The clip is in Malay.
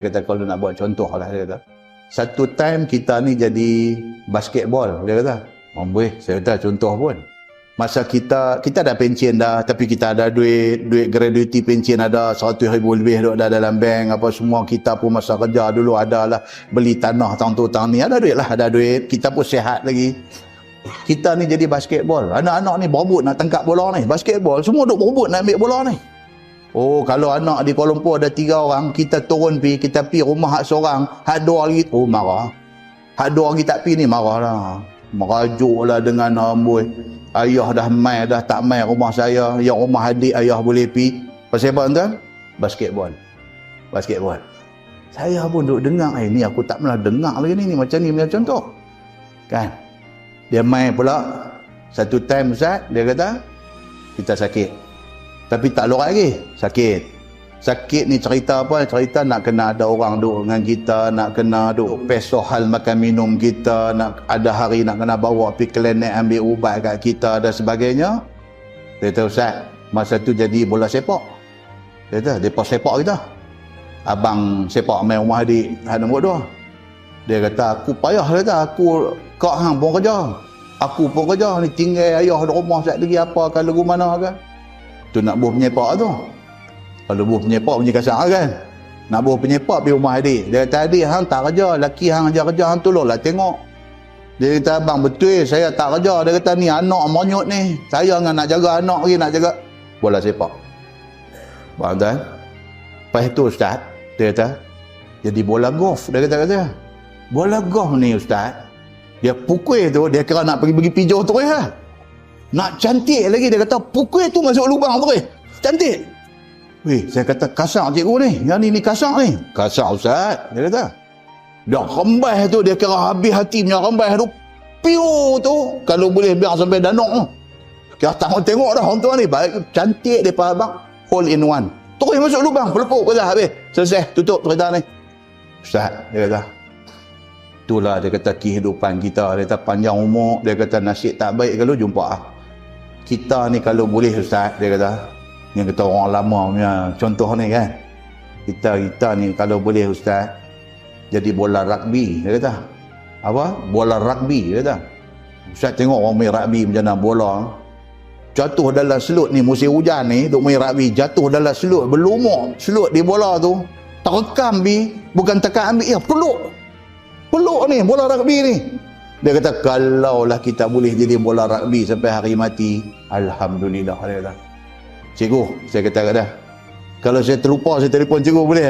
Kata kalau nak buat contoh lah, dia kata. Satu time kita ni jadi basketball, dia kata. Boleh, saya kata contoh pun. Masa kita dah pencen dah, tapi kita ada duit gratuity pencen ada 100,000 lebih duk dah dalam bank, apa semua. Kita pun masa kerja dulu ada lah, beli tanah tahun tu tahun ni, ada duit lah, ada duit. Kita pun sihat lagi. Kita ni jadi basketball. Anak-anak ni berebut nak tangkap bola ni, basketball, semua duk berebut nak ambil bola ni. Oh, kalau anak di Kuala Lumpur ada 3 orang, kita turun kita pi rumah hak seorang, hak 2 hari, oh marah. Hak 2 hari tak pi ni marah lah. Merajuk lah dengan amboi. Ayah dah mai, dah tak mai rumah saya, yang rumah adik ayah boleh pi. Pasal apa tuan? Basketball. Basketball. Saya pun duk dengar, ni aku tak pernah dengar lagi ni macam ni punya contoh. Kan? Dia mai pula, satu time Ustaz, dia kata, kita sakit. Tapi tak lorot lagi, sakit. Sakit ni cerita apa? Cerita nak kena ada orang duk dengan kita, nak kena duk peso hal makan minum kita, nak ada hari nak kena bawa pergi klinik ambil ubat kat kita dan sebagainya. Dia kata, Ustaz, masa tu jadi bola sepak. Dia kata, depa sepak kita. Abang sepak main rumah adik, hak nombor 2. Dia kata, aku payah, dia kata, aku kau hang pun kerja. Aku pun kerja ni, tinggal ayah di rumah sekejap lagi apa kalau ke mana kan. Tu nak buh penyepak tu. Kalau buh penyepak punya kasar kan. Nak buh penyepak pergi rumah adik. Dia kata, adik hang tak kerja, laki hang ajar kerja, hang tolonglah tengok. Dia kata, abang betul saya tak kerja. Dia kata, ni anak monyot ni. Saya dengan nak jaga anak lagi, nak jaga bola sepak. Faham tak? Lepas tu Ustaz, dia kata, jadi bola golf. Dia kata, bola golf ni Ustaz, dia pukul tu, dia kira nak pergi pijau terus lah. Nak cantik lagi, dia kata pukul tu masuk lubang terus. Cantik. Weh, saya kata kasar cikgu ni. Yang ni kasar ni. Kasar Ustaz, dia kata. Dah rembas tu, dia kira habis hati punya rembas tu. Piu tu, kalau boleh biar sampai danuk tu. Kira tak tengok dah orang tua ni. Baik, cantik daripada abang. Hole in one. Terus masuk lubang, pelepuk kata habis. Selesai, tutup cerita ni. Ustaz, dia kata. Itulah dia kata kehidupan kita. Dia kata panjang umur, dia kata nasib tak baik kalau jumpa ah. Kita ni kalau boleh Ustaz, dia kata, yang kata orang lama punya contoh ni kan, kita ni kalau boleh Ustaz, jadi bola rugby, dia kata. Apa? Bola rugby, dia kata. Ustaz tengok orang main rugby macam mana bola, jatuh dalam selut ni, musim hujan ni, duk main rugby, jatuh dalam selut, berlumur selut di bola tu, terekam bukan tekan ambil, peluk ni, bola rugby ni. Dia kata, kalaulah kita boleh jadi bola rugby sampai hari mati, alhamdulillah, dia kata. Cikgu, saya kata kat dia, kalau saya terlupa, saya telefon cikgu boleh?